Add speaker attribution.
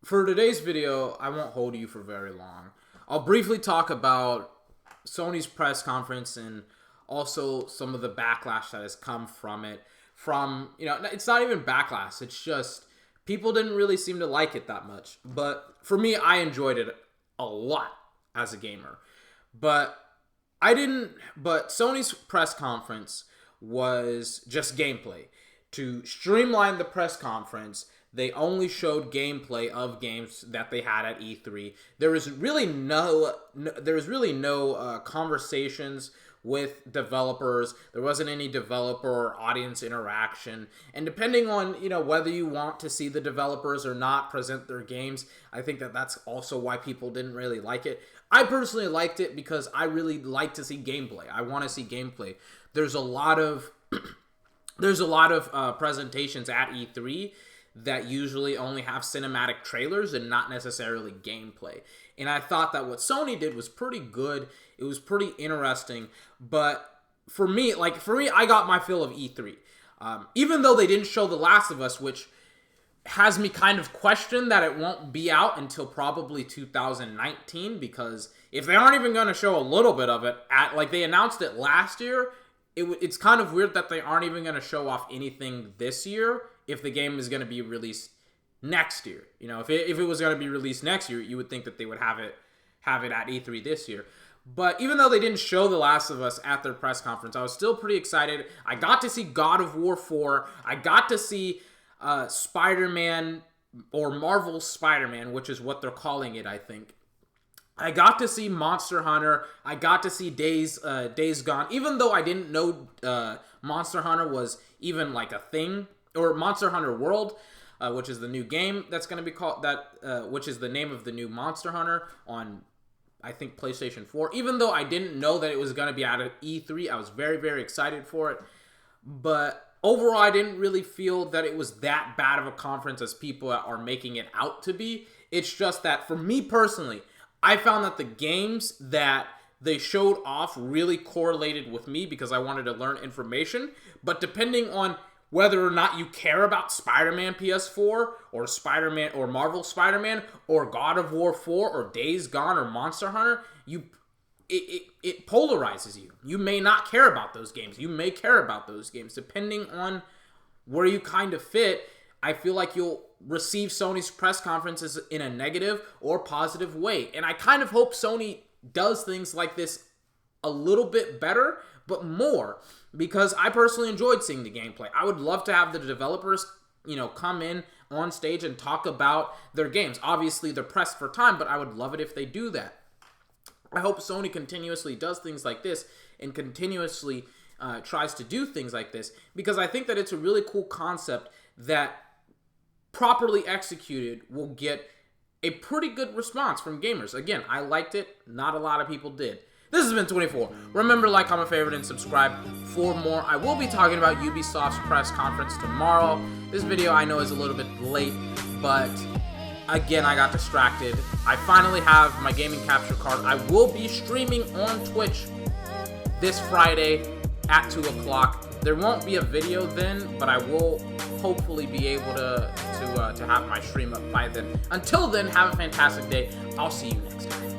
Speaker 1: For today's video, I won't hold you for very long. I'll briefly talk about Sony's press conference and also some of the backlash that has come from it. It's not even backlash, it's just people didn't really seem to like it that much. But for me, I enjoyed it a lot as a gamer. But Sony's press conference was just gameplay. To streamline the press conference, they only showed gameplay of games that they had at E3. There was really no conversations with developers. There wasn't any developer or audience interaction. And depending on whether you want to see the developers or not present their games, I think that's also why people didn't really like it. I personally liked it because I really like to see gameplay. I want to see gameplay. There's a lot of presentations at E3 that usually only have cinematic trailers and not necessarily gameplay. And I thought that what Sony did was pretty good. It was pretty interesting. But for me, I got my fill of E3. Even though they didn't show The Last of Us, which has me kind of question that it won't be out until probably 2019, because if they aren't even going to show a little bit of it, they announced it last year, it's kind of weird that they aren't even going to show off anything this year if the game is going to be released next year. If it was going to be released next year, you would think that they would have it at E3 this year. But even though they didn't show The Last of Us at their press conference, I was still pretty excited. I got to see God of War 4. I got to see Spider-Man, or Marvel's Spider-Man, which is what they're calling it, I think. I got to see Monster Hunter. I got to see Days Gone. Even though I didn't know Monster Hunter was even like a thing, or Monster Hunter World, which is the new game that's going to be called which is the name of the new Monster Hunter on, I think, PlayStation 4. Even though I didn't know that it was going to be out of E3, I was very, very excited for it. But overall, I didn't really feel that it was that bad of a conference as people are making it out to be. It's just that for me personally, I found that the games that they showed off really correlated with me because I wanted to learn information. But depending on whether or not you care about Spider-Man PS4 or Spider-Man or Marvel Spider-Man or God of War 4 or Days Gone or Monster Hunter, it polarizes you. You may not care about those games. You may care about those games. Depending on where you kind of fit, I feel like you'll receive Sony's press conferences in a negative or positive way. And I kind of hope Sony does things like this a little bit better, but more, because I personally enjoyed seeing the gameplay. I would love to have the developers, come in on stage and talk about their games. Obviously, they're pressed for time, but I would love it if they do that. I hope Sony continuously does things like this and continuously tries to do things like this, because I think that it's a really cool concept that, properly executed, will get a pretty good response from gamers. Again, I liked it. Not a lot of people did. This has been 24. Remember to like, comment, favorite, and subscribe for more. I will be talking about Ubisoft's press conference tomorrow. This video I know is a little bit late, but again, I got distracted. I finally have my gaming capture card. I will be streaming on Twitch this Friday at 2 o'clock. There won't be a video then, but I will hopefully be able to have my stream up by then. Until then, have a fantastic day. I'll see you next time.